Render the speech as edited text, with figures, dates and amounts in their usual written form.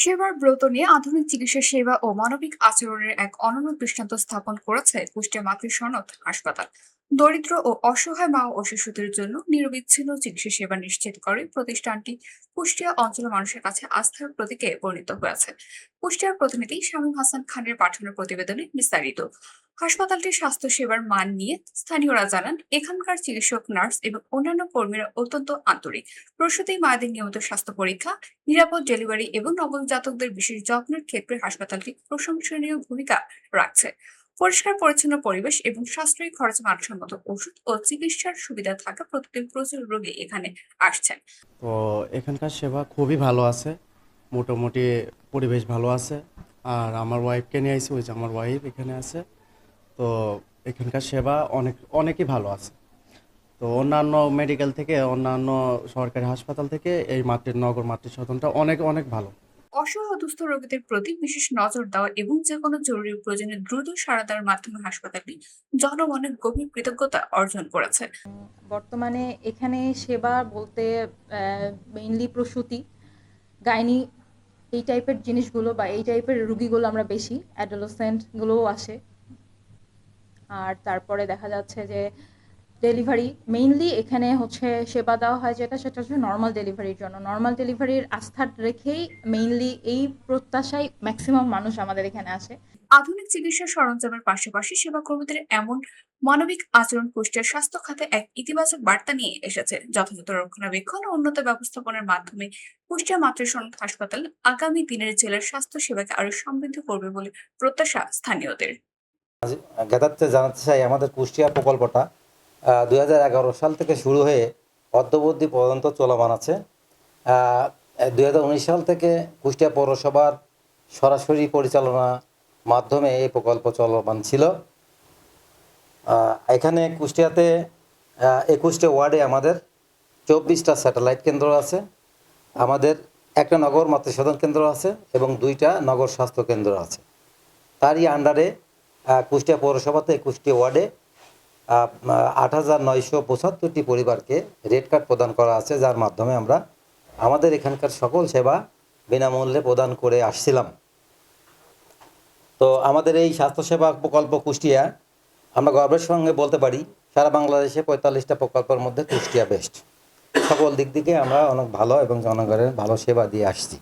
সেবার ব্রত নিয়ে আধুনিক চিকিৎসা সেবা ও মানবিক আচরণের এক অনন্য দৃষ্টান্ত স্থাপন করেছে কুষ্টিয়া মাতৃ সনদ হাসপাতাল। দরিদ্র ও অসহায় মা ও শিশুদের জন্য নিরবিচ্ছিন্ন চিকিৎসা সেবা নিশ্চিত করে প্রতিষ্ঠানটি কুষ্টিয়া অঞ্চলের মানুষের কাছে আস্থার প্রতীকে পরিণত হয়েছে। কুষ্টিয়ার প্রতিনিধি শামীম হাসান খানের পাঠানো প্রতিবেদনে বিস্তারিত। হাসপাতালটির স্বাস্থ্য সেবার মান নিয়ে স্থানীয়রা জানান, এখানকার চিকিৎসক, নার্স এবং অন্যান্য কর্মীরা অত্যন্ত আন্তরিক। প্রসূতি মায়েদের নিয়মিত স্বাস্থ্য পরীক্ষা, নিরাপদ ডেলিভারি এবং নবজাতকদের বিশেষ যত্নের ক্ষেত্রে হাসপাতালটি প্রশংসনীয় ভূমিকা রাখছে। পরিষ্কার পরিচ্ছন্ন পরিবেশ এবং সাশ্রয়ী খরচে মানসম্মত ওষুধ ও চিকিৎসার সুবিধা থাকা প্রতিদিন প্রচুর রোগী এখানে আসছেন। তো এখানকার সেবা খুবই ভালো আছে, মোটামুটি পরিবেশ ভালো আছে। আর আমার ওয়াইফকে নিয়ে আইছি, ওই যে আমার ওয়াইফ এখানে আছে। তো এখানকার সেবা অনেকই ভালো আছে। তো অন্যান্য মেডিকেল থেকে, অন্যান্য সরকারি হাসপাতাল থেকে এই নগর মাতৃসদনটা অনেক অনেক ভালো। অসহায় ও দুস্থ রোগীদের প্রতি বিশেষ নজর দেওয়া এবং যে কোনো জরুরি প্রয়োজনে দ্রুত সাড়া দেওয়ার মাধ্যমে হাসপাতালটি জনগণের গভীর কৃতজ্ঞতা অর্জন করেছে। বর্তমানে এখানে সেবা বলতে মেইনলি প্রসূতি, গাইনি, এই টাইপের জিনিসগুলো বা এই টাইপের রুগীগুলো আমরা বেশি, অ্যাডোলেসেন্টগুলোও আসে। আর তারপরে দেখা যাচ্ছে যে ডেলিভারি মেইনলি এখানে হচ্ছে সেবা দেওয়া হয়, সেটা হচ্ছে নর্মাল ডেলিভারির জন্য। নর্মাল ডেলিভারির আস্থা রেখেই মেইনলি এই প্রত্যাশায় ম্যাক্সিমাম মানুষ আমাদের এখানে আসে। আধুনিক চিকিৎসা সরঞ্জামের পাশাপাশি সেবা কর্মীদের এমন মানবিক আচরণ কুষ্টিয়ার স্বাস্থ্য খাতে এক ইতিবাচক বার্তা নিয়ে এসেছে। যথাযথ রক্ষণাবেক্ষণ ও উন্নত ব্যবস্থাপনার মাধ্যমে কুষ্টিয়া মাতৃসদন হাসপাতাল আগামী দিনের জেলার স্বাস্থ্য সেবাকে আরো সমৃদ্ধ করবে বলে প্রত্যাশা স্থানীয়দের। জ্ঞাতার্থে জানাতে চাই, আমাদের কুষ্টিয়া প্রকল্পটা 2011 সাল থেকে শুরু হয়ে অদ্যাবধি পর্যন্ত চলমান আছে। 2019 সাল থেকে কুষ্টিয়া পৌরসভার সরাসরি পরিচালনা মাধ্যমে এই প্রকল্প চলমান ছিল। এখানে কুষ্টিয়াতে 21টা ওয়ার্ডে আমাদের 24টা স্যাটেলাইট কেন্দ্র আছে। আমাদের একটা নগর মাতৃসদন কেন্দ্র আছে এবং 2টা নগর স্বাস্থ্য কেন্দ্র আছে। তারই আন্ডারে কুষ্টিয়া পৌরসভাতে 21টি ওয়ার্ডে 8,975টি পরিবারকে রেড কার্ড প্রদান করা আছে, যার মাধ্যমে আমরা আমাদের এখানকার সকল সেবা বিনামূল্যে প্রদান করে আসছিলাম। তো আমাদের এই স্বাস্থ্যসেবা প্রকল্প কুষ্টিয়া, আমরা গর্বের সঙ্গে বলতে পারি, সারা বাংলাদেশে 45টা প্রকল্পের মধ্যে কুষ্টিয়া বেস্ট। সকল দিক থেকে আমরা অনেক ভালো এবং জনগণের ভালো সেবা দিয়ে আসছি।